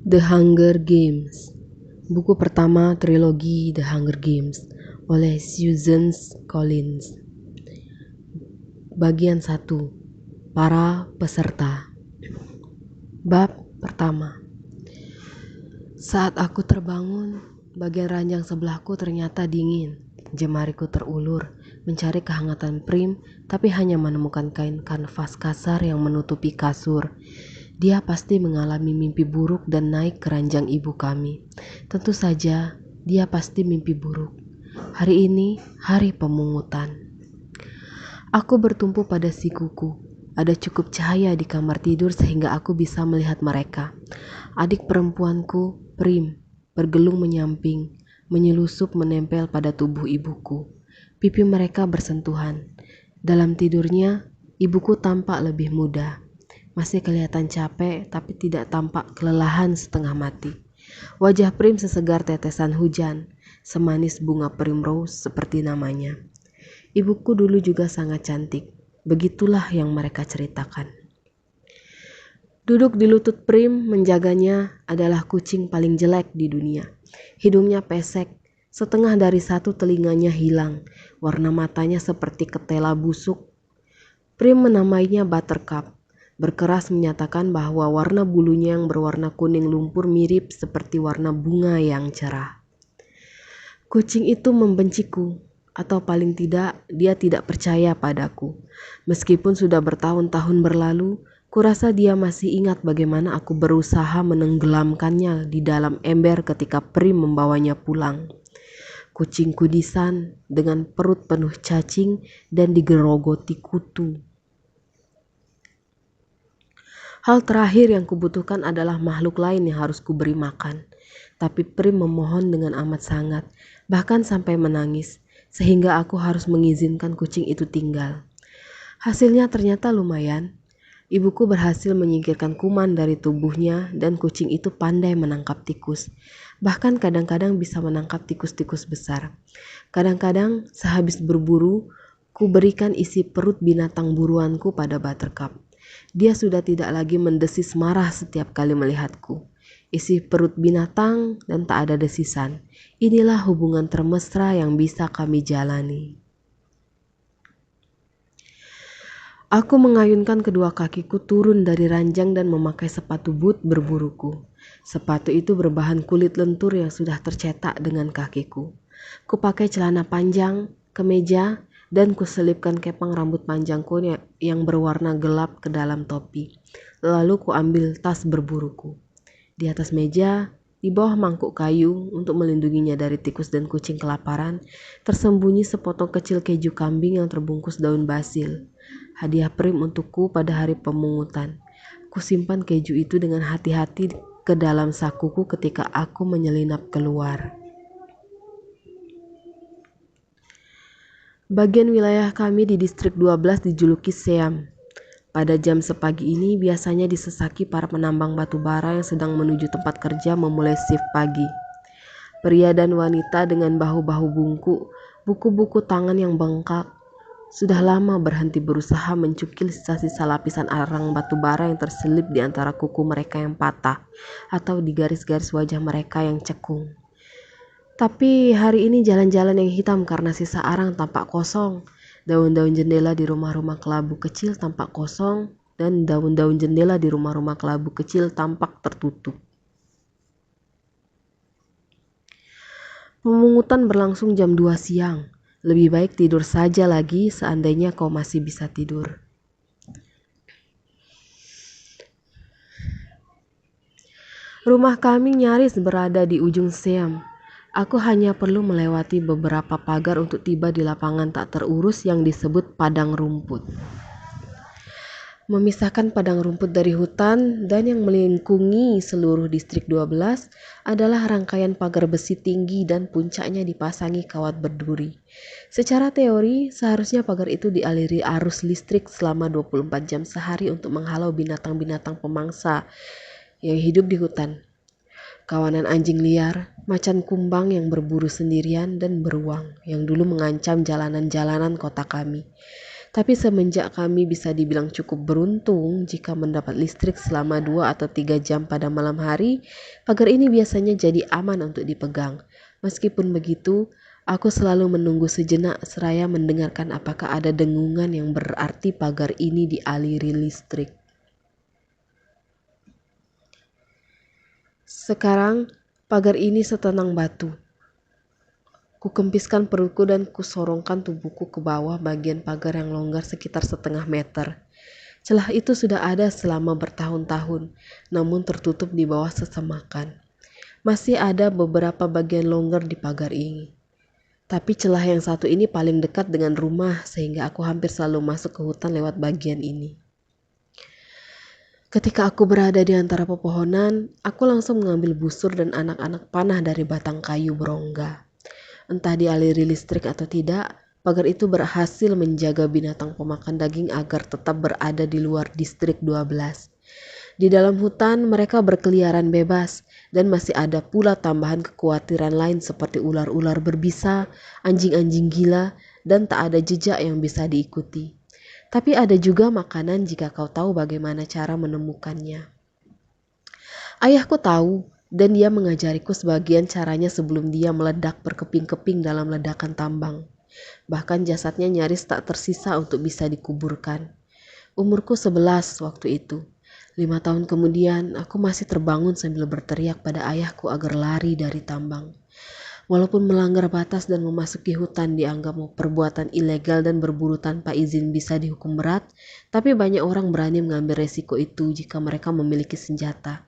The Hunger Games, buku pertama trilogi The Hunger Games oleh Susan Collins. Bagian 1. Para peserta. Bab pertama. Saat aku terbangun, bagian ranjang sebelahku ternyata dingin. Jemariku terulur, mencari kehangatan Prim, tapi hanya menemukan kain kanvas kasar yang menutupi kasur. Dia pasti mengalami mimpi buruk dan naik ke ranjang ibu kami. Tentu saja, dia pasti mimpi buruk. Hari ini, hari pemungutan. Aku bertumpu pada sikuku. Ada cukup cahaya di kamar tidur sehingga aku bisa melihat mereka. Adik perempuanku, Prim, bergelung menyamping, menyelusup menempel pada tubuh ibuku. Pipi mereka bersentuhan. Dalam tidurnya, ibuku tampak lebih muda. Masih kelihatan capek, tapi tidak tampak kelelahan setengah mati. Wajah Prim sesegar tetesan hujan, semanis bunga primrose seperti namanya. Ibuku dulu juga sangat cantik. Begitulah yang mereka ceritakan. Duduk di lutut Prim menjaganya adalah kucing paling jelek di dunia. Hidungnya pesek, setengah dari satu telinganya hilang, warna matanya seperti ketela busuk. Prim menamainya Buttercup. Berkeras menyatakan bahwa warna bulunya yang berwarna kuning lumpur mirip seperti warna bunga yang cerah. Kucing itu membenciku, atau paling tidak dia tidak percaya padaku. Meskipun sudah bertahun-tahun berlalu, kurasa dia masih ingat bagaimana aku berusaha menenggelamkannya di dalam ember ketika Prim membawanya pulang. Kucing kudisan dengan perut penuh cacing dan digerogoti kutu. Hal terakhir yang kubutuhkan adalah makhluk lain yang harus kuberi makan. Tapi Prim memohon dengan amat sangat, bahkan sampai menangis, sehingga aku harus mengizinkan kucing itu tinggal. Hasilnya ternyata lumayan. Ibuku berhasil menyingkirkan kuman dari tubuhnya dan kucing itu pandai menangkap tikus. Bahkan kadang-kadang bisa menangkap tikus-tikus besar. Kadang-kadang sehabis berburu, ku berikan isi perut binatang buruanku pada Buttercup. Dia sudah tidak lagi mendesis marah setiap kali melihatku. Isi perut binatang dan tak ada desisan. Inilah hubungan termesra yang bisa kami jalani. Aku mengayunkan kedua kakiku turun dari ranjang dan memakai sepatu boot berburuku. Sepatu itu berbahan kulit lentur yang sudah tercetak dengan kakiku. Kupakai celana panjang, kemeja, dan kuselipkan kepang rambut panjangku yang berwarna gelap ke dalam topi. Lalu kuambil tas berburuku. Di atas meja, di bawah mangkuk kayu untuk melindunginya dari tikus dan kucing kelaparan, tersembunyi sepotong kecil keju kambing yang terbungkus daun basil. Hadiah Prim untukku pada hari pemungutan. Kusimpan keju itu dengan hati-hati ke dalam sakuku ketika aku menyelinap keluar. Bagian wilayah kami di distrik 12 dijuluki Siam. Pada jam sepagi ini biasanya disesaki para penambang batu bara yang sedang menuju tempat kerja memulai shift pagi. Pria dan wanita dengan bahu-bahu bungkuk, buku-buku tangan yang bengkak, sudah lama berhenti berusaha mencukil sisa-sisa lapisan arang batu bara yang terselip di antara kuku mereka yang patah atau di garis-garis wajah mereka yang cekung. Tapi hari ini jalan-jalan yang hitam karena sisa arang tampak kosong. Daun-daun jendela di rumah-rumah kelabu kecil tampak kosong dan daun-daun jendela di rumah-rumah kelabu kecil tampak tertutup. Pemungutan berlangsung jam 2 siang. Lebih baik tidur saja lagi seandainya kau masih bisa tidur. Rumah kami nyaris berada di ujung Siam. Aku hanya perlu melewati beberapa pagar untuk tiba di lapangan tak terurus yang disebut padang rumput. Memisahkan padang rumput dari hutan dan yang melingkungi seluruh distrik 12 adalah rangkaian pagar besi tinggi dan puncaknya dipasangi kawat berduri. Secara teori, seharusnya pagar itu dialiri arus listrik selama 24 jam sehari untuk menghalau binatang-binatang pemangsa yang hidup di hutan. Kawanan anjing liar, macan kumbang yang berburu sendirian dan beruang yang dulu mengancam jalanan-jalanan kota kami. Tapi semenjak kami bisa dibilang cukup beruntung jika mendapat listrik selama 2 atau 3 jam pada malam hari, pagar ini biasanya jadi aman untuk dipegang. Meskipun begitu, aku selalu menunggu sejenak seraya mendengarkan apakah ada dengungan yang berarti pagar ini dialiri listrik. Sekarang, pagar ini setenang batu. Kukempiskan perutku dan kusorongkan tubuhku ke bawah bagian pagar yang longgar sekitar setengah meter. Celah itu sudah ada selama bertahun-tahun, namun tertutup di bawah sesemakan. Masih ada beberapa bagian longgar di pagar ini. Tapi celah yang satu ini paling dekat dengan rumah sehingga aku hampir selalu masuk ke hutan lewat bagian ini. Ketika aku berada di antara pepohonan, aku langsung mengambil busur dan anak-anak panah dari batang kayu berongga. Entah dialiri listrik atau tidak, pagar itu berhasil menjaga binatang pemakan daging agar tetap berada di luar distrik 12. Di dalam hutan mereka berkeliaran bebas dan masih ada pula tambahan kekhawatiran lain seperti ular-ular berbisa, anjing-anjing gila, dan tak ada jejak yang bisa diikuti. Tapi ada juga makanan jika kau tahu bagaimana cara menemukannya. Ayahku tahu dan dia mengajariku sebagian caranya sebelum dia meledak berkeping-keping dalam ledakan tambang. Bahkan jasadnya nyaris tak tersisa untuk bisa dikuburkan. Umurku 11 waktu itu. 5 tahun kemudian, aku masih terbangun sambil berteriak pada ayahku agar lari dari tambang. Walaupun melanggar batas dan memasuki hutan dianggap perbuatan ilegal dan berburu tanpa izin bisa dihukum berat, tapi banyak orang berani mengambil resiko itu jika mereka memiliki senjata.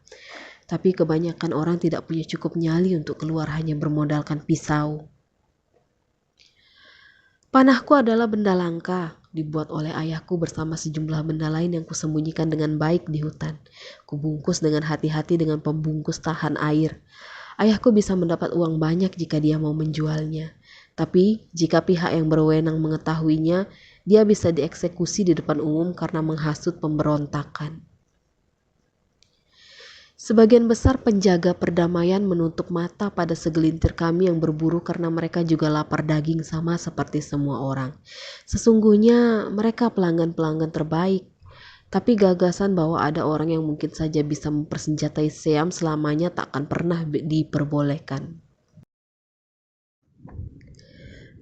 Tapi kebanyakan orang tidak punya cukup nyali untuk keluar hanya bermodalkan pisau. Panahku adalah benda langka, dibuat oleh ayahku bersama sejumlah benda lain yang kusembunyikan dengan baik di hutan. Kubungkus dengan hati-hati dengan pembungkus tahan air. Ayahku bisa mendapat uang banyak jika dia mau menjualnya. Tapi jika pihak yang berwenang mengetahuinya, dia bisa dieksekusi di depan umum karena menghasut pemberontakan. Sebagian besar penjaga perdamaian menutup mata pada segelintir kami yang berburu karena mereka juga lapar daging sama seperti semua orang. Sesungguhnya mereka pelanggan-pelanggan terbaik. Tapi gagasan bahwa ada orang yang mungkin saja bisa mempersenjatai Siam selamanya tak akan pernah diperbolehkan.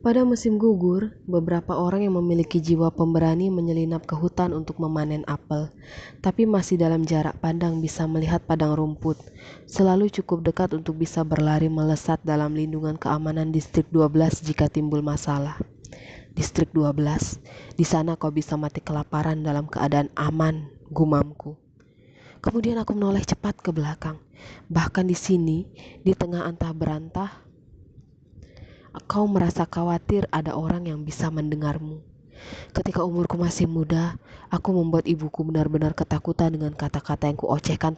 Pada musim gugur, beberapa orang yang memiliki jiwa pemberani menyelinap ke hutan untuk memanen apel, tapi masih dalam jarak pandang bisa melihat padang rumput, selalu cukup dekat untuk bisa berlari melesat dalam lindungan keamanan distrik 12 jika timbul masalah. Distrik 12, di sana kau bisa mati kelaparan dalam keadaan aman, gumamku. Kemudian aku menoleh cepat ke belakang. Bahkan di sini, di tengah antah berantah, kau merasa khawatir ada orang yang bisa mendengarmu. Ketika umurku masih muda, aku membuat ibuku benar-benar ketakutan dengan kata-kata yang kuocehkan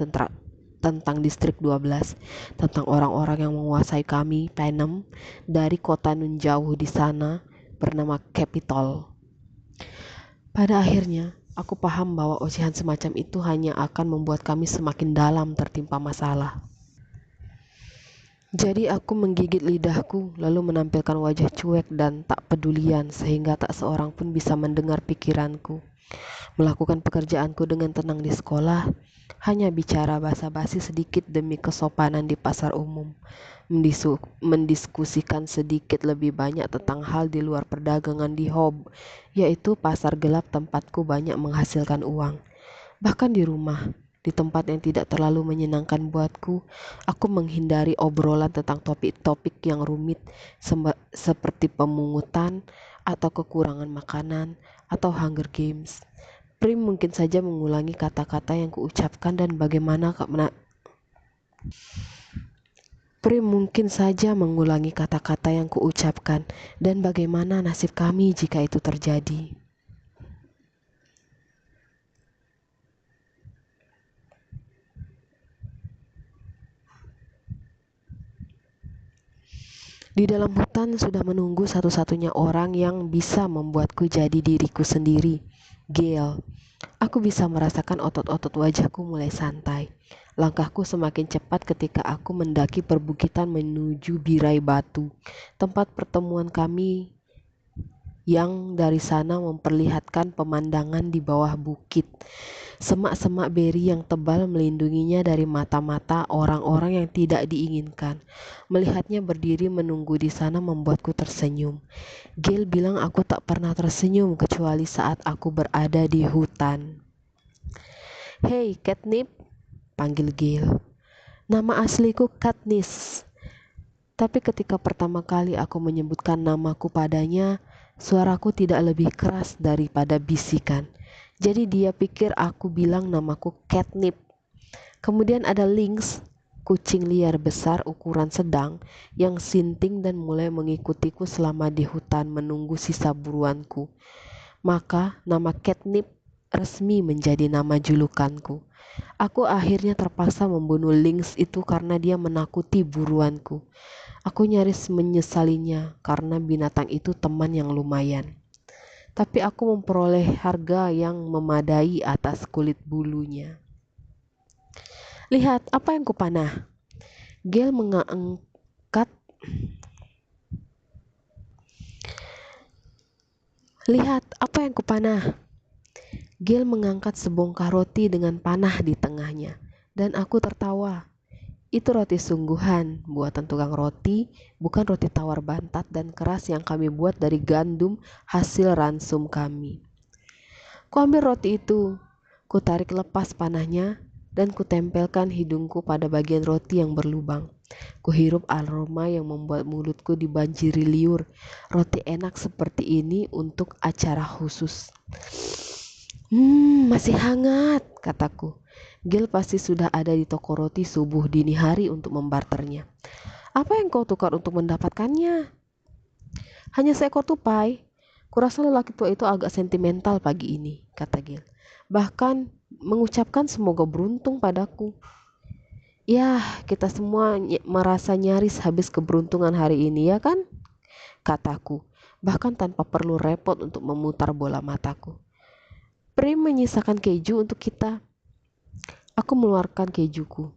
tentang distrik 12, tentang orang-orang yang menguasai kami, Panem, dari kota nun jauh di sana bernama Capitol. Pada akhirnya, aku paham bahwa ocehan semacam itu hanya akan membuat kami semakin dalam tertimpa masalah. Jadi aku menggigit lidahku lalu menampilkan wajah cuek dan tak pedulian sehingga tak seorang pun bisa mendengar pikiranku. Melakukan pekerjaanku dengan tenang di sekolah, hanya bicara basa-basi sedikit demi kesopanan di pasar umum, mendiskusikan sedikit lebih banyak tentang hal di luar perdagangan di Hob, yaitu pasar gelap tempatku banyak menghasilkan uang. Bahkan di rumah, di tempat yang tidak terlalu menyenangkan buatku, aku menghindari obrolan tentang topik-topik yang rumit seperti pemungutan atau kekurangan makanan atau Hunger Games. Prim mungkin saja mengulangi kata-kata yang kuucapkan dan bagaimana Prim mungkin saja mengulangi kata-kata yang kuucapkan dan bagaimana nasib kami jika itu terjadi. Di dalam hutan sudah menunggu satu-satunya orang yang bisa membuatku jadi diriku sendiri, Gale. Aku bisa merasakan otot-otot wajahku mulai santai. Langkahku semakin cepat ketika aku mendaki perbukitan menuju Birai Batu, tempat pertemuan kami yang dari sana memperlihatkan pemandangan di bawah bukit. Semak-semak beri yang tebal melindunginya dari mata-mata orang-orang yang tidak diinginkan. Melihatnya berdiri menunggu di sana membuatku tersenyum. Gail bilang aku tak pernah tersenyum kecuali saat aku berada di hutan. "Hey, Catnip," panggil Gail. "Nama asliku Katniss. Tapi ketika pertama kali aku menyebutkan namaku padanya, suaraku tidak lebih keras daripada bisikan. Jadi dia pikir aku bilang namaku Catnip. Kemudian ada Lynx, kucing liar besar ukuran sedang, yang sinting dan mulai mengikutiku selama di hutan menunggu sisa buruanku. Maka nama Catnip resmi menjadi nama julukanku. Aku akhirnya terpaksa membunuh Lynx itu karena dia menakuti buruanku. Aku nyaris menyesalinya karena binatang itu teman yang lumayan. Tapi aku memperoleh harga yang memadai atas kulit bulunya. Lihat apa yang kupanah. Gail mengangkat Lihat apa yang kupanah. Gail mengangkat sebongkah roti dengan panah di tengahnya, dan aku tertawa. Itu roti sungguhan, buatan tukang roti, bukan roti tawar bantat dan keras yang kami buat dari gandum hasil ransum kami. Kuambil roti itu, ku tarik lepas panahnya, dan kutempelkan hidungku pada bagian roti yang berlubang. Kuhirup aroma yang membuat mulutku dibanjiri liur. Roti enak seperti ini untuk acara khusus. Masih hangat, kataku. Gail pasti sudah ada di toko roti subuh dini hari untuk membarternya. Apa yang kau tukar untuk mendapatkannya? Hanya seekor tupai. Kurasa lelaki tua itu agak sentimental pagi ini, kata Gail. Bahkan mengucapkan semoga beruntung padaku. Ya, kita semua merasa nyaris habis keberuntungan hari ini, ya kan? Kataku, bahkan tanpa perlu repot untuk memutar bola mataku. Prim menyisakan keju untuk kita. Aku mengeluarkan kejuku.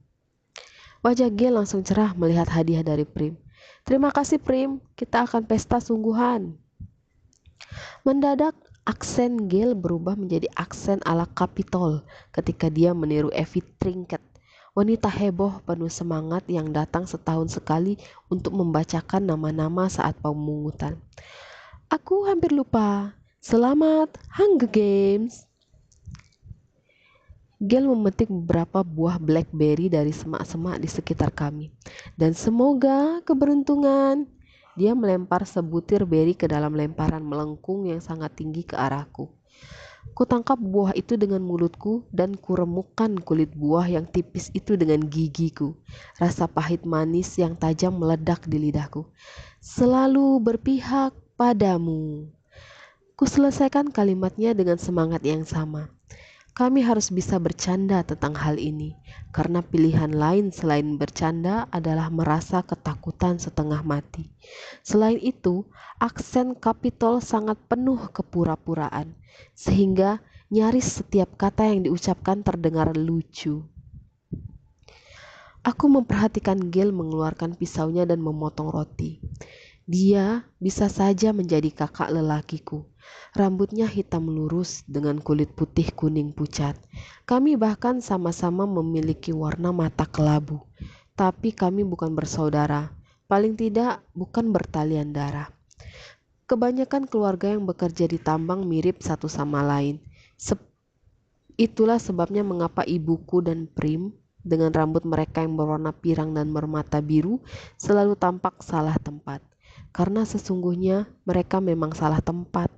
Wajah Gail langsung cerah melihat hadiah dari Prim. Terima kasih Prim, kita akan pesta sungguhan. Mendadak aksen Gail berubah menjadi aksen ala Capitol ketika dia meniru Evie Trinket, wanita heboh penuh semangat yang datang setahun sekali untuk membacakan nama-nama saat pemungutan. Aku hampir lupa. Selamat Hunger Games. Gail memetik beberapa buah blackberry dari semak-semak di sekitar kami. Dan semoga keberuntungan. Dia melempar sebutir beri ke dalam lemparan melengkung yang sangat tinggi ke arahku. Kutangkap buah itu dengan mulutku dan kuremukkan kulit buah yang tipis itu dengan gigiku. Rasa pahit manis yang tajam meledak di lidahku. Selalu berpihak padamu. Kuselesaikan kalimatnya dengan semangat yang sama. Kami harus bisa bercanda tentang hal ini, karena pilihan lain selain bercanda adalah merasa ketakutan setengah mati. Selain itu, aksen Capitol sangat penuh kepura-puraan, sehingga nyaris setiap kata yang diucapkan terdengar lucu. Aku memperhatikan Gail mengeluarkan pisaunya dan memotong roti. Dia bisa saja menjadi kakak lelakiku. Rambutnya hitam lurus dengan kulit putih kuning pucat. Kami bahkan sama-sama memiliki warna mata kelabu. Tapi kami bukan bersaudara. Paling tidak bukan bertalian darah. Kebanyakan keluarga yang bekerja di tambang mirip satu sama lain. Itulah sebabnya mengapa ibuku dan Prim dengan rambut mereka yang berwarna pirang dan bermata biru selalu tampak salah tempat. Karena sesungguhnya mereka memang salah tempat.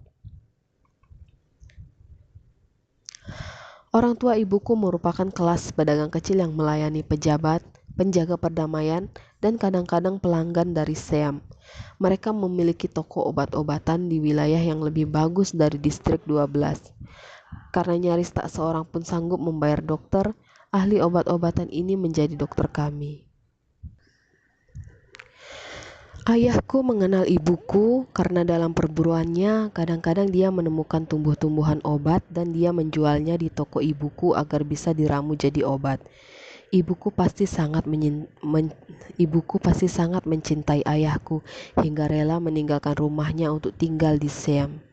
Orang tua ibuku merupakan kelas pedagang kecil yang melayani pejabat, penjaga perdamaian, dan kadang-kadang pelanggan dari Siam. Mereka memiliki toko obat-obatan di wilayah yang lebih bagus dari distrik 12. Karena nyaris tak seorang pun sanggup membayar dokter, ahli obat-obatan ini menjadi dokter kami. Ayahku mengenal ibuku karena dalam perburuannya kadang-kadang dia menemukan tumbuh-tumbuhan obat dan dia menjualnya di toko ibuku agar bisa diramu jadi obat. Ibuku pasti sangat mencintai ayahku hingga rela meninggalkan rumahnya untuk tinggal di Siam.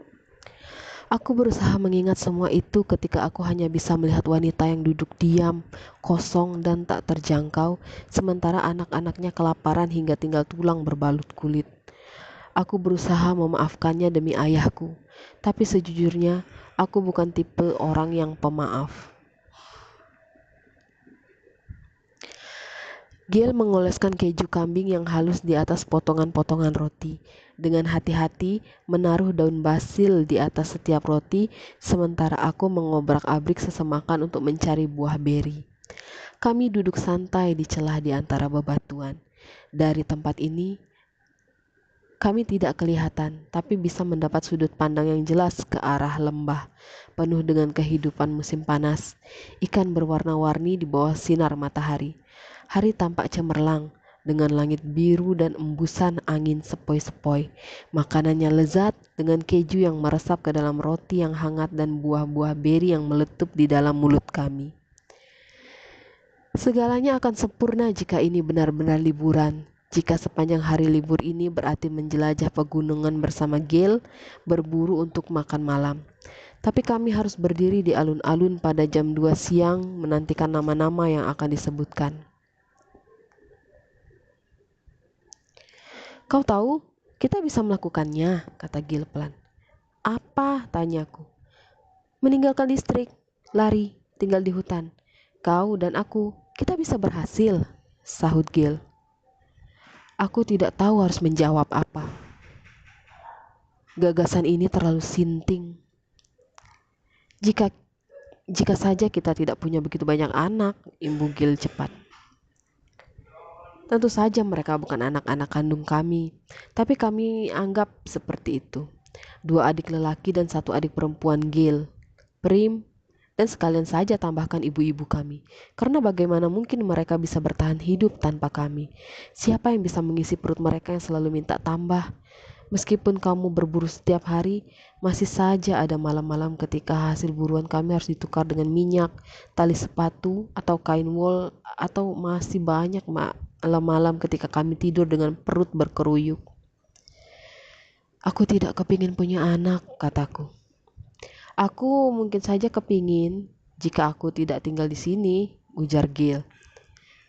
Aku berusaha mengingat semua itu ketika aku hanya bisa melihat wanita yang duduk diam, kosong dan tak terjangkau, sementara anak-anaknya kelaparan hingga tinggal tulang berbalut kulit. Aku berusaha memaafkannya demi ayahku, tapi sejujurnya aku bukan tipe orang yang pemaaf. Gail mengoleskan keju kambing yang halus di atas potongan-potongan roti. Dengan hati-hati menaruh daun basil di atas setiap roti, sementara aku mengobrak-abrik sesemakan untuk mencari buah beri. Kami duduk santai di celah di antara bebatuan. Dari tempat ini, kami tidak kelihatan, tapi bisa mendapat sudut pandang yang jelas ke arah lembah, penuh dengan kehidupan musim panas. Ikan berwarna-warni di bawah sinar matahari. Hari tampak cemerlang, dengan langit biru dan embusan angin sepoi-sepoi. Makanannya lezat, dengan keju yang meresap ke dalam roti yang hangat dan buah-buah beri yang meletup di dalam mulut kami. Segalanya akan sempurna jika ini benar-benar liburan. Jika sepanjang hari libur ini berarti menjelajah pegunungan bersama Gail, berburu untuk makan malam. Tapi kami harus berdiri di alun-alun pada jam 2 siang menantikan nama-nama yang akan disebutkan. Kau tahu, kita bisa melakukannya, kata Gil pelan. Apa? Tanyaku. Meninggalkan distrik, lari, tinggal di hutan. Kau dan aku, kita bisa berhasil, sahut Gil. Aku tidak tahu harus menjawab apa. Gagasan ini terlalu sinting. Jika saja kita tidak punya begitu banyak anak, imbu Gil cepat. Tentu saja mereka bukan anak-anak kandung kami, tapi kami anggap seperti itu. 2 adik lelaki dan 1 adik perempuan Gail, Prim, dan sekalian saja tambahkan ibu-ibu kami. Karena bagaimana mungkin mereka bisa bertahan hidup tanpa kami? Siapa yang bisa mengisi perut mereka yang selalu minta tambah? Meskipun kamu berburu setiap hari, masih saja ada malam-malam ketika hasil buruan kami harus ditukar dengan minyak, tali sepatu, atau kain wol, atau masih banyak malam-malam ketika kami tidur dengan perut berkeruyuk. Aku tidak kepingin punya anak, kataku. Aku mungkin saja kepingin jika aku tidak tinggal di sini, ujar Gil.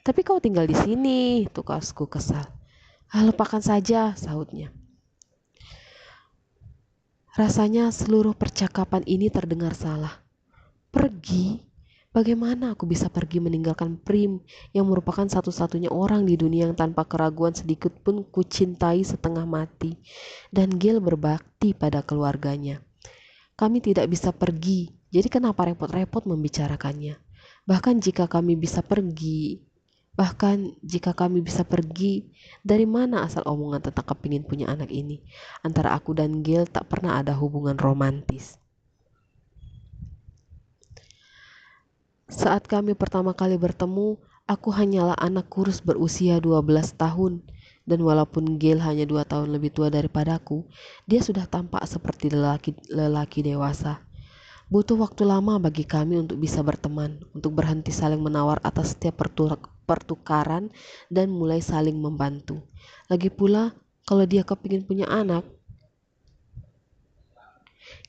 Tapi kau tinggal di sini, tukasku kesal. Lupakan saja, sahutnya. Rasanya seluruh percakapan ini terdengar salah. Pergi? Bagaimana aku bisa pergi meninggalkan Prim yang merupakan satu-satunya orang di dunia yang tanpa keraguan sedikit pun kucintai setengah mati, dan Gil berbakti pada keluarganya. Kami tidak bisa pergi, jadi kenapa repot-repot membicarakannya? Bahkan jika kami bisa pergi, dari mana asal omongan tentang kepingin punya anak ini? Antara aku dan Gil tak pernah ada hubungan romantis. Saat kami pertama kali bertemu, aku hanyalah anak kurus berusia 12 tahun. Dan walaupun Gail hanya 2 tahun lebih tua daripadaku, dia sudah tampak seperti lelaki dewasa. Butuh waktu lama bagi kami untuk bisa berteman, untuk berhenti saling menawar atas setiap pertukaran dan mulai saling membantu. Lagi pula, kalau dia kepingin punya anak,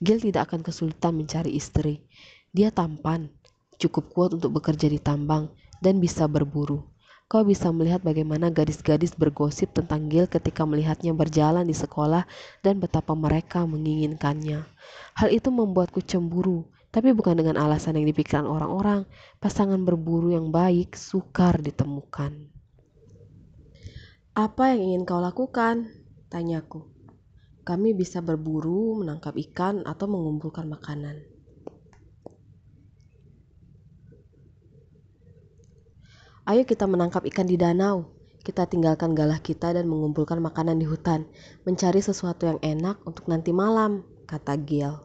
Gail tidak akan kesulitan mencari istri. Dia tampan, cukup kuat untuk bekerja di tambang, dan bisa berburu. Kau bisa melihat bagaimana gadis-gadis bergosip tentang Gail ketika melihatnya berjalan di sekolah dan betapa mereka menginginkannya. Hal itu membuatku cemburu, tapi bukan dengan alasan yang dipikirkan orang-orang. Pasangan berburu yang baik sukar ditemukan. Apa yang ingin kau lakukan? Tanyaku. Kami bisa berburu, menangkap ikan, atau mengumpulkan makanan. Ayo kita menangkap ikan di danau. Kita tinggalkan galah kita dan mengumpulkan makanan di hutan. Mencari sesuatu yang enak untuk nanti malam, kata Gail.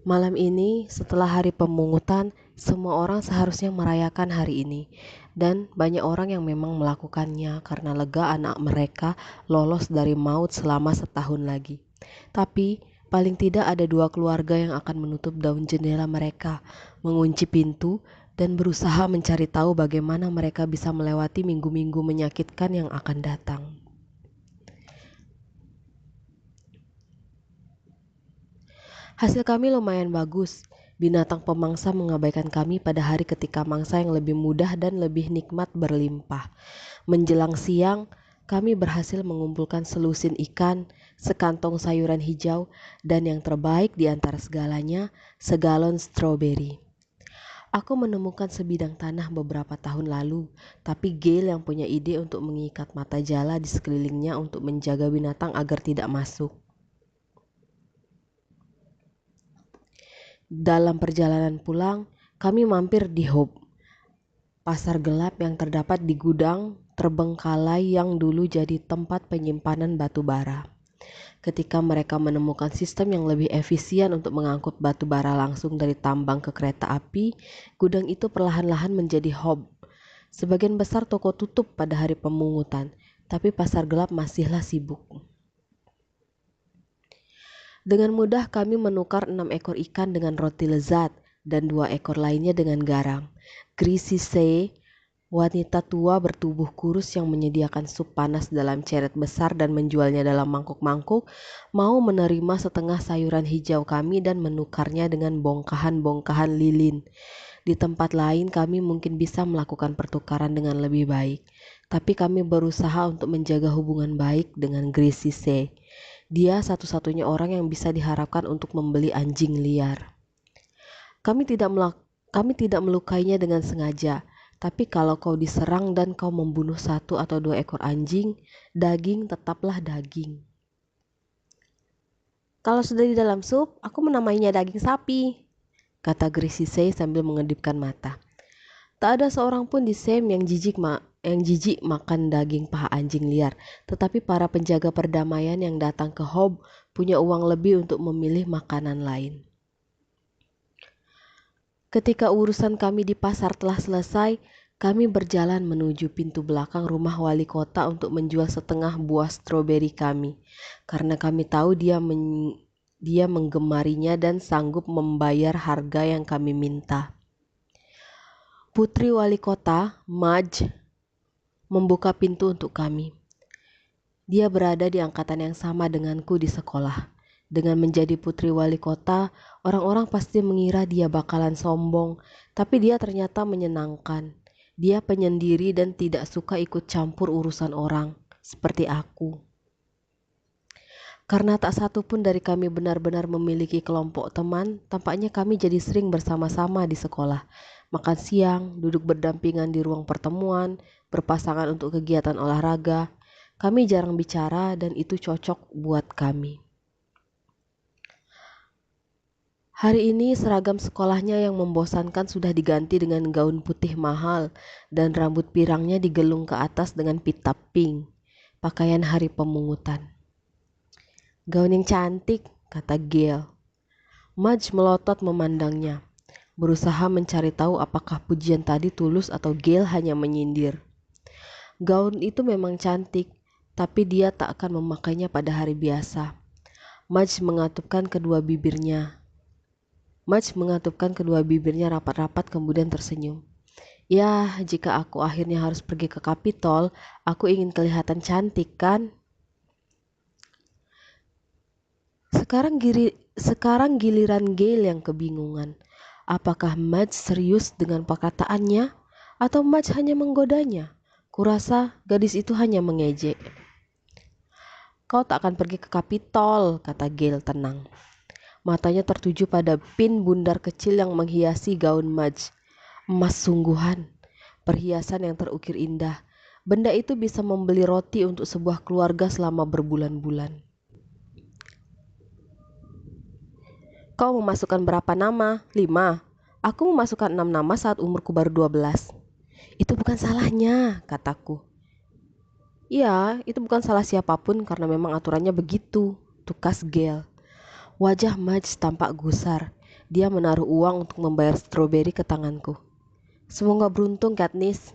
Malam ini, setelah hari pemungutan, semua orang seharusnya merayakan hari ini. Dan banyak orang yang memang melakukannya karena lega anak mereka lolos dari maut selama setahun lagi. Tapi Paling tidak ada 2 keluarga yang akan menutup daun jendela mereka, mengunci pintu, dan berusaha mencari tahu bagaimana mereka bisa melewati minggu-minggu menyakitkan yang akan datang. Hasil kami lumayan bagus. Binatang pemangsa mengabaikan kami pada hari ketika mangsa yang lebih mudah dan lebih nikmat berlimpah. Menjelang siang, kami berhasil mengumpulkan selusin ikan, sekantong sayuran hijau, dan yang terbaik di antara segalanya, segalon stroberi. Aku menemukan sebidang tanah beberapa tahun lalu, tapi Gail yang punya ide untuk mengikat mata jala di sekelilingnya untuk menjaga binatang agar tidak masuk. Dalam perjalanan pulang, kami mampir di Hope, pasar gelap yang terdapat di gudang terbengkalai yang dulu jadi tempat penyimpanan batu bara. Ketika mereka menemukan sistem yang lebih efisien untuk mengangkut batu bara langsung dari tambang ke kereta api, gudang itu perlahan-lahan menjadi Hope. Sebagian besar toko tutup pada hari pemungutan, tapi pasar gelap masihlah sibuk. Dengan mudah kami menukar 6 ekor ikan dengan roti lezat dan 2 ekor lainnya dengan garam. Grisise, wanita tua bertubuh kurus yang menyediakan sup panas dalam ceret besar dan menjualnya dalam mangkuk-mangkuk, mau menerima setengah sayuran hijau kami dan menukarnya dengan bongkahan-bongkahan lilin. Di tempat lain kami mungkin bisa melakukan pertukaran dengan lebih baik, tapi kami berusaha untuk menjaga hubungan baik dengan Grisise. Dia satu-satunya orang yang bisa diharapkan untuk membeli anjing liar. Kami tidak melukainya dengan sengaja, tapi kalau kau diserang dan kau membunuh 1 atau 2 ekor anjing, daging tetaplah daging. Kalau sudah di dalam sup, aku menamainya daging sapi, kata Grisise sambil mengedipkan mata. Tak ada seorang pun di Sam yang jijik makan daging paha anjing liar, tetapi para penjaga perdamaian yang datang ke Hob punya uang lebih untuk memilih makanan lain. Ketika urusan kami di pasar telah selesai, kami berjalan menuju pintu belakang rumah wali kota untuk menjual setengah buah stroberi kami, karena kami tahu dia menggemarinya dan sanggup membayar harga yang kami minta. Putri wali kota, Madge, membuka pintu untuk kami. Dia berada di angkatan yang sama denganku di sekolah. Dengan menjadi putri wali kota, orang-orang pasti mengira dia bakalan sombong, tapi dia ternyata menyenangkan. Dia penyendiri dan tidak suka ikut campur urusan orang, seperti aku. Karena tak satu pun dari kami benar-benar memiliki kelompok teman, tampaknya kami jadi sering bersama-sama di sekolah. Makan siang, duduk berdampingan di ruang pertemuan, berpasangan untuk kegiatan olahraga. Kami jarang bicara dan itu cocok buat kami. Hari ini seragam sekolahnya yang membosankan sudah diganti dengan gaun putih mahal dan rambut pirangnya digelung ke atas dengan pita pink, pakaian hari pemungutan. Gaun yang cantik, kata Gail. Madge melotot memandangnya, berusaha mencari tahu apakah pujian tadi tulus atau Gail hanya menyindir. Gaun itu memang cantik, tapi dia tak akan memakainya pada hari biasa. Madge mengatupkan kedua bibirnya rapat-rapat kemudian tersenyum. Ya, jika aku akhirnya harus pergi ke Capitol, aku ingin kelihatan cantik kan? Sekarang giliran Gail yang kebingungan. Apakah Madge serius dengan perkataannya atau Madge hanya menggodanya? Kurasa gadis itu hanya mengejek. Kau tak akan pergi ke Capitol, kata Gail tenang. Matanya tertuju pada pin bundar kecil yang menghiasi gaun Madge. Emas sungguhan, perhiasan yang terukir indah. Benda itu bisa membeli roti untuk sebuah keluarga selama berbulan-bulan. Kau memasukkan berapa nama? 5. Aku memasukkan 6 nama saat umurku baru 12. Itu bukan salahnya, kataku. Iya, itu bukan salah siapapun karena memang aturannya begitu, tukas Gail. Wajah Madge tampak gusar. Dia menaruh uang untuk membayar stroberi ke tanganku. Semoga beruntung, Katniss.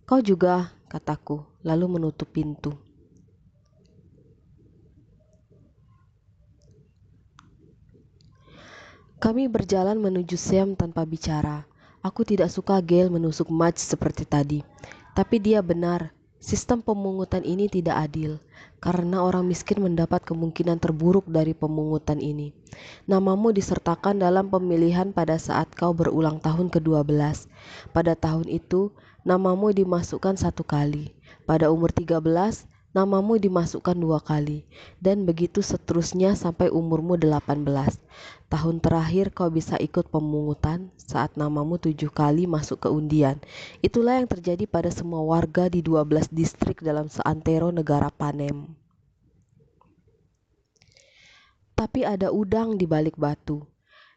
Kau juga, kataku, lalu menutup pintu. Kami berjalan menuju Sam tanpa bicara. Aku tidak suka Gail menusuk Mudge seperti tadi. Tapi dia benar, sistem pemungutan ini tidak adil. Karena orang miskin mendapat kemungkinan terburuk dari pemungutan ini. Namamu disertakan dalam pemilihan pada saat kau berulang tahun ke-12. Pada tahun itu, namamu dimasukkan 1 kali. Pada umur 13, namamu dimasukkan 2 kali. Dan begitu seterusnya sampai umurmu 18. Tahun terakhir kau bisa ikut pemungutan saat namamu 7 kali masuk ke undian. Itulah yang terjadi pada semua warga di 12 distrik dalam seantero negara Panem. Tapi ada udang di balik batu.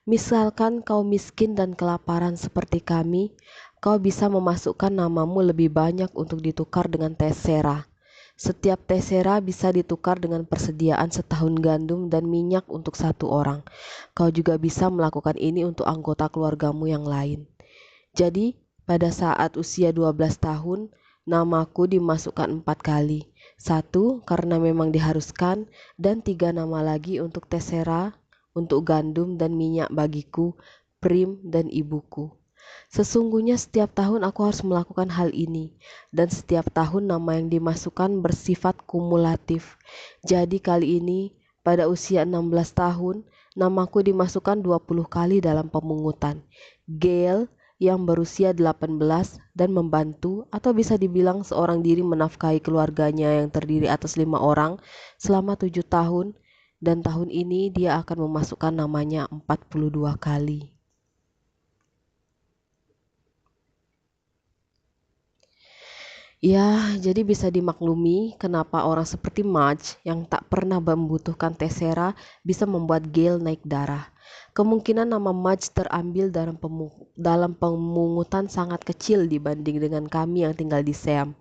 Misalkan kau miskin dan kelaparan seperti kami, kau bisa memasukkan namamu lebih banyak untuk ditukar dengan tesera. Setiap tesera bisa ditukar dengan persediaan setahun gandum dan minyak untuk 1 orang. Kau juga bisa melakukan ini untuk anggota keluargamu yang lain. Jadi, pada saat usia 12 tahun, namaku dimasukkan 4 kali. 1 karena memang diharuskan, dan 3 nama lagi untuk tesera, untuk gandum dan minyak bagiku, Prim dan ibuku. Sesungguhnya setiap tahun aku harus melakukan hal ini, dan setiap tahun nama yang dimasukkan bersifat kumulatif. Jadi kali ini, pada usia 16 tahun, namaku dimasukkan 20 kali dalam pemungutan. Gail yang berusia 18 dan membantu atau bisa dibilang seorang diri menafkahi keluarganya yang terdiri atas 5 orang selama 7 tahun, dan tahun ini dia akan memasukkan namanya 42 kali. Ya, jadi bisa dimaklumi kenapa orang seperti Mudge yang tak pernah membutuhkan tesera bisa membuat Gail naik darah. Kemungkinan nama Mudge terambil dalam pemungutan sangat kecil dibanding dengan kami yang tinggal di Sam.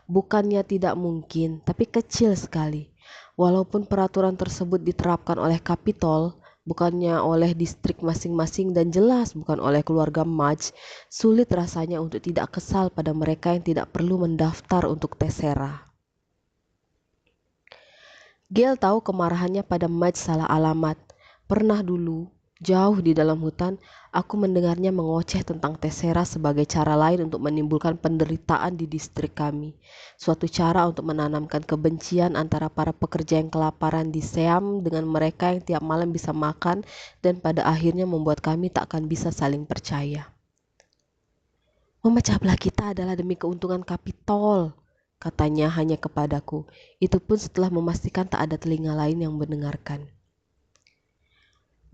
Bukannya tidak mungkin, tapi kecil sekali. Walaupun peraturan tersebut diterapkan oleh Capitol, bukannya oleh distrik masing-masing dan jelas bukan oleh keluarga Mudge, sulit rasanya untuk tidak kesal pada mereka yang tidak perlu mendaftar untuk tesera. Gail tahu kemarahannya pada Mudge salah alamat. Pernah dulu, jauh di dalam hutan, aku mendengarnya mengoceh tentang tesera sebagai cara lain untuk menimbulkan penderitaan di distrik kami. Suatu cara untuk menanamkan kebencian antara para pekerja yang kelaparan di Seam dengan mereka yang tiap malam bisa makan, dan pada akhirnya membuat kami tak akan bisa saling percaya. Memecah belah kita adalah demi keuntungan Kapitol, katanya hanya kepadaku. Itu pun setelah memastikan tak ada telinga lain yang mendengarkan.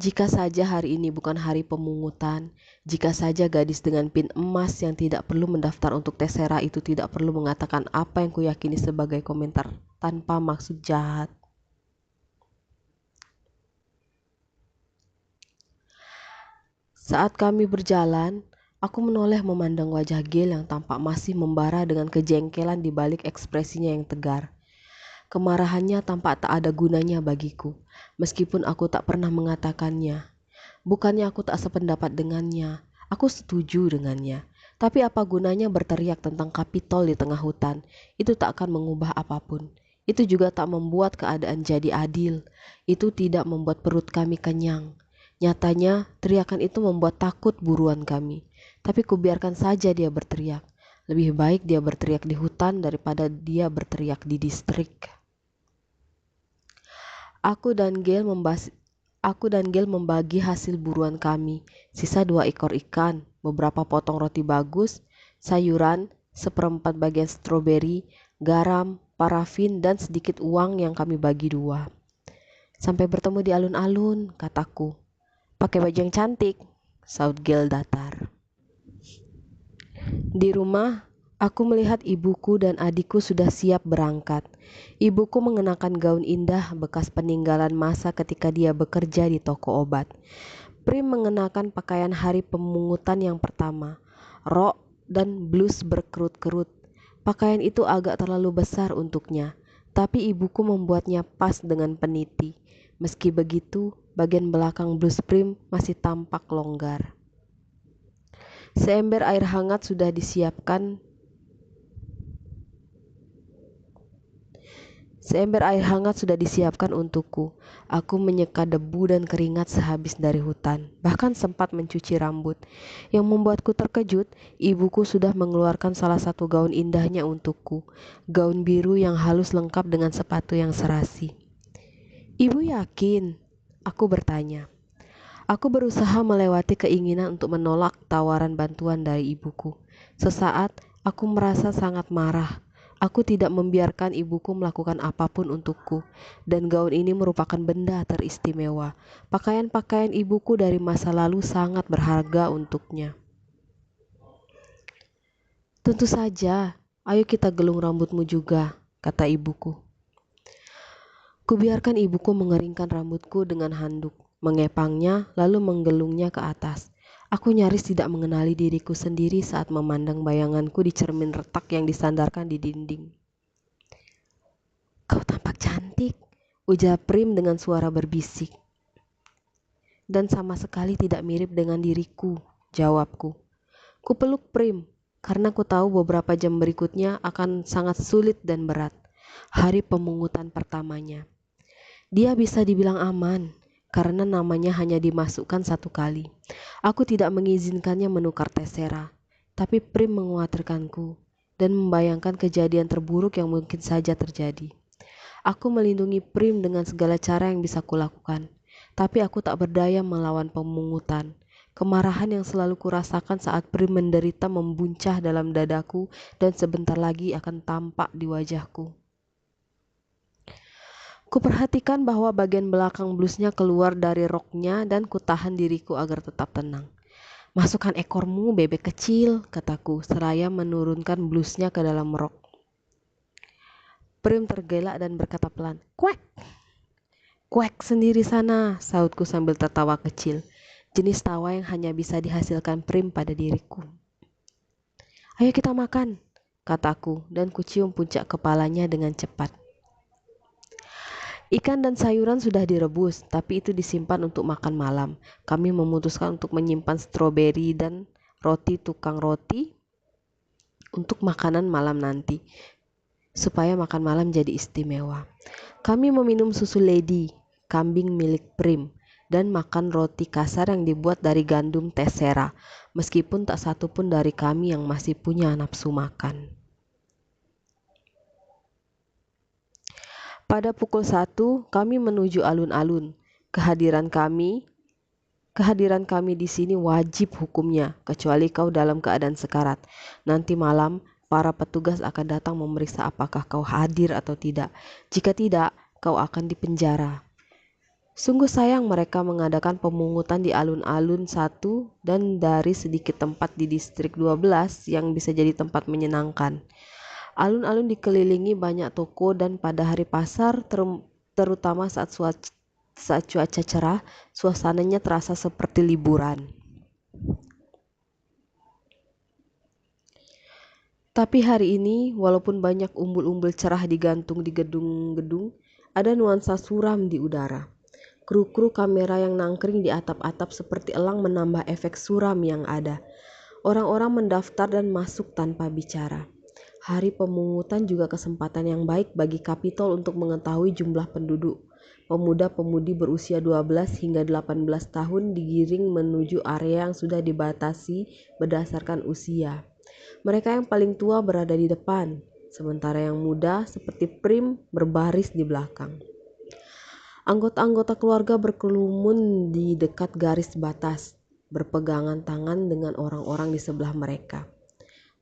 Jika saja hari ini bukan hari pemungutan, jika saja gadis dengan pin emas yang tidak perlu mendaftar untuk tesera itu tidak perlu mengatakan apa yang kuyakini sebagai komentar tanpa maksud jahat. Saat kami berjalan, aku menoleh memandang wajah Gail yang tampak masih membara dengan kejengkelan di balik ekspresinya yang tegar. Kemarahannya tampak tak ada gunanya bagiku, meskipun aku tak pernah mengatakannya. Bukannya aku tak sependapat dengannya, aku setuju dengannya. Tapi apa gunanya berteriak tentang Kapitol di tengah hutan? Itu tak akan mengubah apapun. Itu juga tak membuat keadaan jadi adil. Itu tidak membuat perut kami kenyang. Nyatanya, teriakan itu membuat takut buruan kami. Tapi kubiarkan saja dia berteriak. Lebih baik dia berteriak di hutan daripada dia berteriak di distrik. Aku dan Gail membagi hasil buruan kami, sisa 2 ekor ikan, beberapa potong roti bagus, sayuran, 1/4 bagian stroberi, garam, parafin, dan sedikit uang yang kami bagi 2. Sampai bertemu di alun-alun, kataku. Pakai baju yang cantik, saut Gail datar. Di rumah, aku melihat ibuku dan adikku sudah siap berangkat. Ibuku mengenakan gaun indah bekas peninggalan masa ketika dia bekerja di toko obat. Prim mengenakan pakaian hari pemungutan yang pertama, rok dan blus berkerut-kerut. Pakaian itu agak terlalu besar untuknya, tapi ibuku membuatnya pas dengan peniti. Meski begitu, bagian belakang blus Prim masih tampak longgar. Seember air hangat Seember air hangat sudah disiapkan untukku. Aku menyeka debu dan keringat sehabis dari hutan, bahkan sempat mencuci rambut. Yang membuatku terkejut, ibuku sudah mengeluarkan salah satu gaun indahnya untukku. Gaun biru yang halus lengkap dengan sepatu yang serasi. Ibu yakin? Aku bertanya. Aku berusaha melewati keinginan untuk menolak tawaran bantuan dari ibuku. Sesaat, aku merasa sangat marah. Aku tidak membiarkan ibuku melakukan apapun untukku, dan gaun ini merupakan benda teristimewa. Pakaian-pakaian ibuku dari masa lalu sangat berharga untuknya. Tentu saja, ayo kita gelung rambutmu juga, kata ibuku. Kubiarkan ibuku mengeringkan rambutku dengan handuk, mengepangnya lalu menggelungnya ke atas. Aku nyaris tidak mengenali diriku sendiri saat memandang bayanganku di cermin retak yang disandarkan di dinding. Kau tampak cantik, ujar Prim dengan suara berbisik. Dan sama sekali tidak mirip dengan diriku, jawabku. Kupeluk Prim, karena ku tahu beberapa jam berikutnya akan sangat sulit dan berat. Hari pemungutan pertamanya. Dia bisa dibilang aman, karena namanya hanya dimasukkan satu kali. Aku tidak mengizinkannya menukar tesera, tapi Prim menguatirkanku dan membayangkan kejadian terburuk yang mungkin saja terjadi. Aku melindungi Prim dengan segala cara yang bisa kulakukan, tapi aku tak berdaya melawan pemungutan. Kemarahan yang selalu kurasakan saat Prim menderita membuncah dalam dadaku dan sebentar lagi akan tampak di wajahku. Kuperhatikan bahwa bagian belakang blusnya keluar dari roknya dan kutahan diriku agar tetap tenang. Masukkan ekormu, bebek kecil, kataku, seraya menurunkan blusnya ke dalam rok. Prim tergelak dan berkata pelan, "Kuek!" "Kuek sendiri sana," sautku sambil tertawa kecil. Jenis tawa yang hanya bisa dihasilkan Prim pada diriku. "Ayo kita makan," kataku, dan kucium puncak kepalanya dengan cepat. Ikan dan sayuran sudah direbus, tapi itu disimpan untuk makan malam. Kami memutuskan untuk menyimpan stroberi dan roti tukang roti untuk makanan malam nanti, supaya makan malam jadi istimewa. Kami meminum susu lady, kambing milik Prim, dan makan roti kasar yang dibuat dari gandum tesera, meskipun tak satu pun dari kami yang masih punya nafsu makan. Pada pukul 1, kami menuju alun-alun. Kehadiran kami di sini wajib hukumnya, kecuali kau dalam keadaan sekarat. Nanti malam, para petugas akan datang memeriksa apakah kau hadir atau tidak. Jika tidak, kau akan dipenjara. Sungguh sayang mereka mengadakan pemungutan di alun-alun 1 dan dari sedikit tempat di distrik 12 yang bisa jadi tempat menyenangkan. Alun-alun dikelilingi banyak toko dan pada hari pasar, terutama saat cuaca cerah, suasananya terasa seperti liburan. Tapi hari ini, walaupun banyak umbul-umbul cerah digantung di gedung-gedung, ada nuansa suram di udara. Kru-kru kamera yang nangkring di atap-atap seperti elang menambah efek suram yang ada. Orang-orang mendaftar dan masuk tanpa bicara. Hari pemungutan juga kesempatan yang baik bagi Kapitol untuk mengetahui jumlah penduduk. Pemuda-pemudi berusia 12 hingga 18 tahun digiring menuju area yang sudah dibatasi berdasarkan usia. Mereka yang paling tua berada di depan, sementara yang muda seperti Prim berbaris di belakang. Anggota-anggota keluarga berkerumun di dekat garis batas, berpegangan tangan dengan orang-orang di sebelah mereka.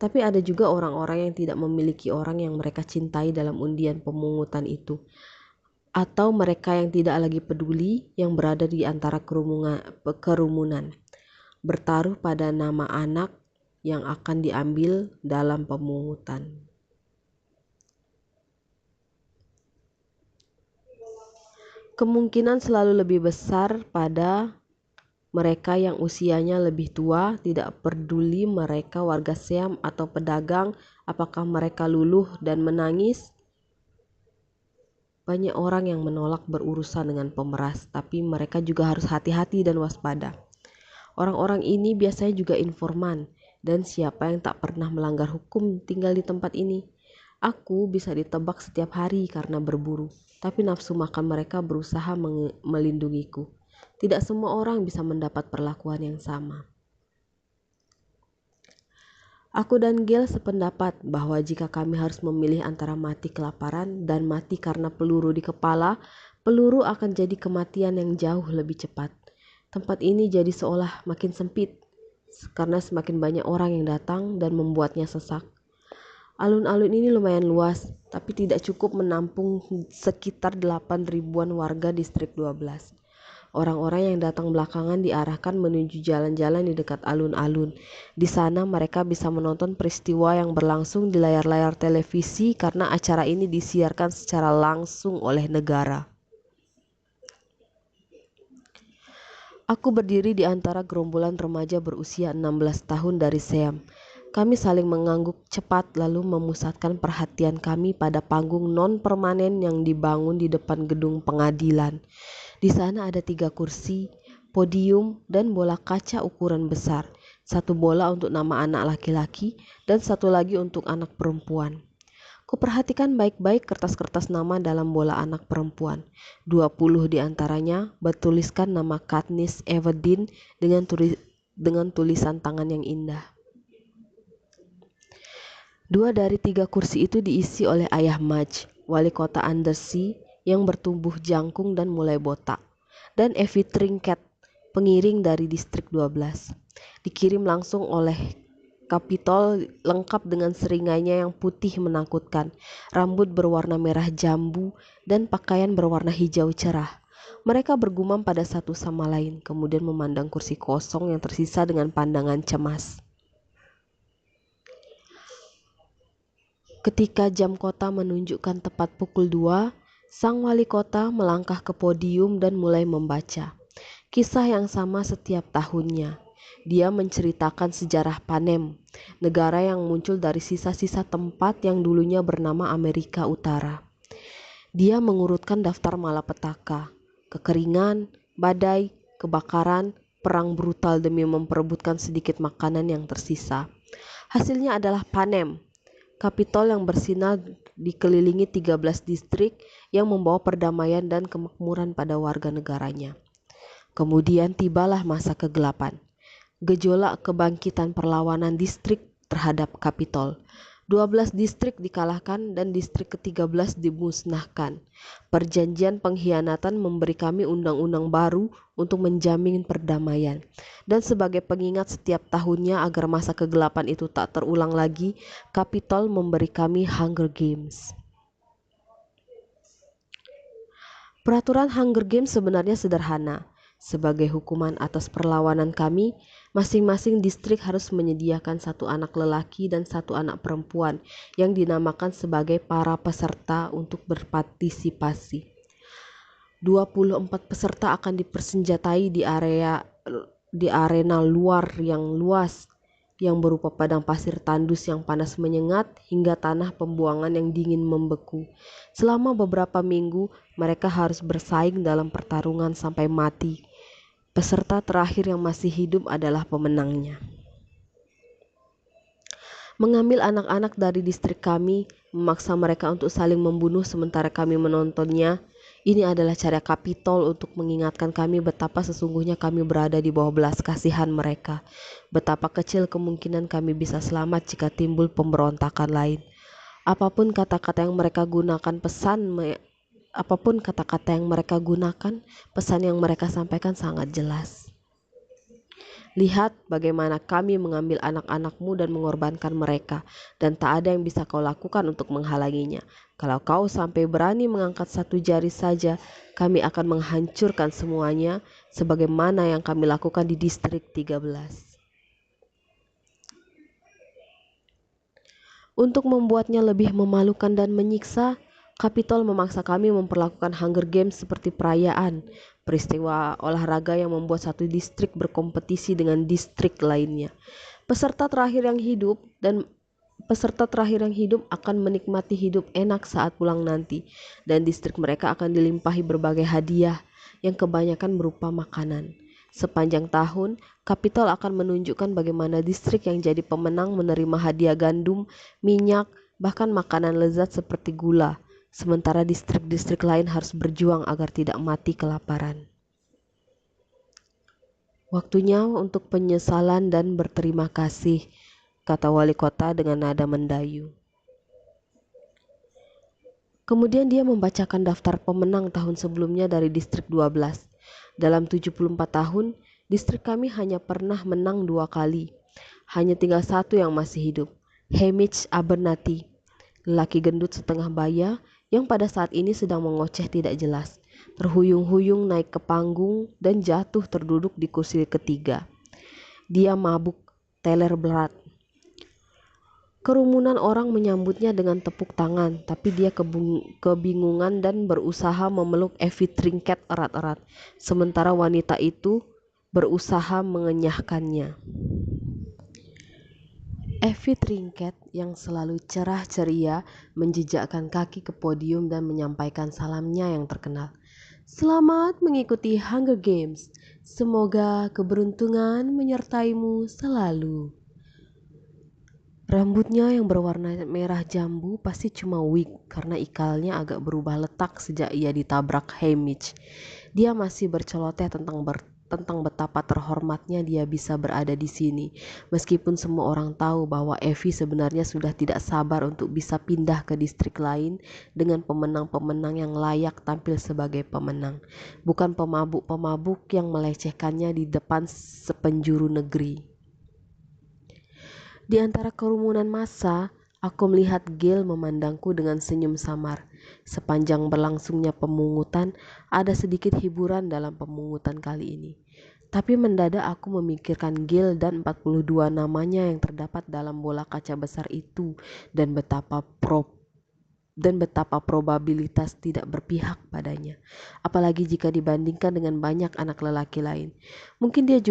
Tapi ada juga orang-orang yang tidak memiliki orang yang mereka cintai dalam undian pemungutan itu. Atau mereka yang tidak lagi peduli yang berada di antara kerumunan. Bertaruh pada nama anak yang akan diambil dalam pemungutan. Kemungkinan selalu lebih besar pada mereka yang usianya lebih tua, tidak peduli mereka warga Siam atau pedagang, apakah mereka luluh dan menangis. Banyak orang yang menolak berurusan dengan pemeras, tapi mereka juga harus hati-hati dan waspada. Orang-orang ini biasanya juga informan, dan siapa yang tak pernah melanggar hukum tinggal di tempat ini. Aku bisa ditebak setiap hari karena berburu, tapi nafsu makan mereka berusaha melindungiku. Tidak semua orang bisa mendapat perlakuan yang sama. Aku dan Gil sependapat bahwa jika kami harus memilih antara mati kelaparan dan mati karena peluru di kepala, peluru akan jadi kematian yang jauh lebih cepat. Tempat ini jadi seolah makin sempit karena semakin banyak orang yang datang dan membuatnya sesak. Alun-alun ini lumayan luas, tapi tidak cukup menampung sekitar 8.000-an warga distrik 12. Orang-orang yang datang belakangan diarahkan menuju jalan-jalan di dekat alun-alun. Di sana mereka bisa menonton peristiwa yang berlangsung di layar-layar televisi karena acara ini disiarkan secara langsung oleh negara. Aku berdiri di antara gerombolan remaja berusia 16 tahun dari Siam. Kami saling mengangguk cepat lalu memusatkan perhatian kami pada panggung non-permanen yang dibangun di depan gedung pengadilan. Di sana ada 3 kursi, podium, dan bola kaca ukuran besar. 1 bola untuk nama anak laki-laki dan 1 lagi untuk anak perempuan. Kuperhatikan baik-baik kertas-kertas nama dalam bola anak perempuan. 20 di antaranya bertuliskan nama Katniss Everdeen dengan tulisan tangan yang indah. 2 dari 3 kursi itu diisi oleh ayah Mudge, wali kota Undersea yang bertumbuh jangkung dan mulai botak, dan Evie Trinket, pengiring dari distrik 12. Dikirim langsung oleh Kapitol lengkap dengan seringainya yang putih menakutkan, rambut berwarna merah jambu, dan pakaian berwarna hijau cerah. Mereka bergumam pada satu sama lain, kemudian memandang kursi kosong yang tersisa dengan pandangan cemas. Ketika jam kota menunjukkan tepat pukul 2, sang wali kota melangkah ke podium dan mulai membaca. Kisah yang sama setiap tahunnya. Dia menceritakan sejarah Panem, negara yang muncul dari sisa-sisa tempat yang dulunya bernama Amerika Utara. Dia mengurutkan daftar malapetaka, kekeringan, badai, kebakaran, perang brutal demi memperebutkan sedikit makanan yang tersisa. Hasilnya adalah Panem, Kapitol yang bersinar dikelilingi 13 distrik yang membawa perdamaian dan kemakmuran pada warga negaranya. Kemudian tibalah masa kegelapan. Gejolak kebangkitan perlawanan distrik terhadap Kapitol. 12 distrik dikalahkan dan distrik ke-13 dimusnahkan. Perjanjian pengkhianatan memberi kami undang-undang baru untuk menjamin perdamaian. Dan sebagai pengingat setiap tahunnya agar masa kegelapan itu tak terulang lagi, Kapitol memberi kami Hunger Games. Peraturan Hunger Games sebenarnya sederhana. Sebagai hukuman atas perlawanan kami, masing-masing distrik harus menyediakan 1 anak lelaki dan 1 anak perempuan yang dinamakan sebagai para peserta untuk berpartisipasi. 24 peserta akan dipersenjatai di arena luar yang luas yang berupa padang pasir tandus yang panas menyengat hingga tanah pembuangan yang dingin membeku. Selama beberapa minggu, mereka harus bersaing dalam pertarungan sampai mati. Peserta terakhir yang masih hidup adalah pemenangnya. Mengambil anak-anak dari distrik kami, memaksa mereka untuk saling membunuh sementara kami menontonnya. Ini adalah cara Kapitol untuk mengingatkan kami betapa sesungguhnya kami berada di bawah belas kasihan mereka. Betapa kecil kemungkinan kami bisa selamat jika timbul pemberontakan lain. Apapun kata-kata yang mereka gunakan, pesan yang mereka sampaikan sangat jelas. Lihat bagaimana kami mengambil anak-anakmu dan mengorbankan mereka, dan tak ada yang bisa kau lakukan untuk menghalanginya. Kalau kau sampai berani mengangkat 1 jari saja, kami akan menghancurkan semuanya, sebagaimana yang kami lakukan di distrik 13. Untuk membuatnya lebih memalukan dan menyiksa, Kapitol memaksa kami memperlakukan Hunger Games seperti perayaan, peristiwa olahraga yang membuat 1 distrik berkompetisi dengan distrik lainnya. Peserta terakhir yang hidup akan menikmati hidup enak saat pulang nanti, dan distrik mereka akan dilimpahi berbagai hadiah yang kebanyakan berupa makanan. Sepanjang tahun, Kapitol akan menunjukkan bagaimana distrik yang jadi pemenang menerima hadiah gandum, minyak, bahkan makanan lezat seperti gula, sementara distrik-distrik lain harus berjuang agar tidak mati kelaparan. Waktunya untuk penyesalan dan berterima kasih, kata wali kota dengan nada mendayu. Kemudian dia membacakan daftar pemenang tahun sebelumnya dari distrik 12. Dalam 74 tahun, distrik kami hanya pernah menang 2 kali. Hanya tinggal satu yang masih hidup, Hamish Abernathy, lelaki gendut setengah baya yang pada saat ini sedang mengoceh tidak jelas. Terhuyung-huyung naik ke panggung dan jatuh terduduk di kursi ketiga. Dia mabuk, teler berat. Kerumunan orang menyambutnya dengan tepuk tangan, tapi dia kebingungan dan berusaha memeluk Evie Trinket erat-erat, sementara wanita itu berusaha mengenyahkannya. Evie Trinket yang selalu cerah ceria menjejakkan kaki ke podium dan menyampaikan salamnya yang terkenal. Selamat mengikuti Hunger Games. Semoga keberuntungan menyertaimu selalu. Rambutnya yang berwarna merah jambu pasti cuma wig karena ikalnya agak berubah letak sejak ia ditabrak Hamish. Dia masih berceloteh tentang betapa terhormatnya dia bisa berada di sini, meskipun semua orang tahu bahwa Evie sebenarnya sudah tidak sabar untuk bisa pindah ke distrik lain dengan pemenang-pemenang yang layak tampil sebagai pemenang, bukan pemabuk-pemabuk yang melecehkannya di depan sepenjuru negeri. Di antara kerumunan massa, aku melihat Gil memandangku dengan senyum samar. Sepanjang berlangsungnya pemungutan, ada sedikit hiburan dalam pemungutan kali ini. Tapi mendadak aku memikirkan Gil dan 42 namanya yang terdapat dalam bola kaca besar itu dan betapa probabilitas tidak berpihak padanya. Apalagi jika dibandingkan dengan banyak anak lelaki lain. Mungkin dia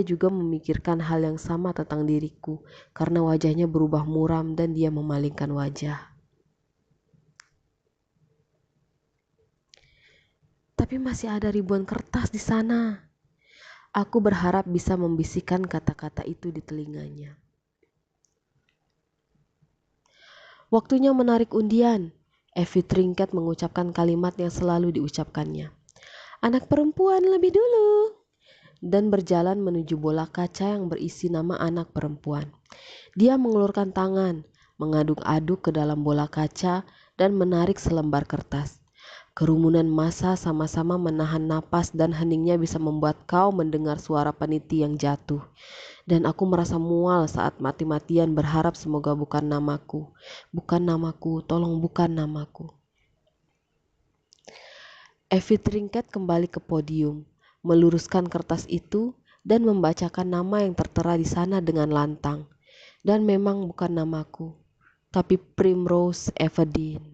juga memikirkan hal yang sama tentang diriku karena wajahnya berubah muram dan dia memalingkan wajah. Tapi masih ada ribuan kertas di sana. Aku berharap bisa membisikkan kata-kata itu di telinganya. Waktunya menarik undian. Evie Trinket mengucapkan kalimat yang selalu diucapkannya. Anak perempuan lebih dulu. Dan berjalan menuju bola kaca yang berisi nama anak perempuan. Dia mengulurkan tangan, mengaduk-aduk ke dalam bola kaca dan menarik selembar kertas. Kerumunan massa sama-sama menahan napas dan heningnya bisa membuat kau mendengar suara peniti yang jatuh. Dan aku merasa mual saat mati-matian berharap semoga bukan namaku. Bukan namaku, tolong bukan namaku. Evie Trinket kembali ke podium, meluruskan kertas itu dan membacakan nama yang tertera di sana dengan lantang. Dan memang bukan namaku, tapi Primrose Everdeen.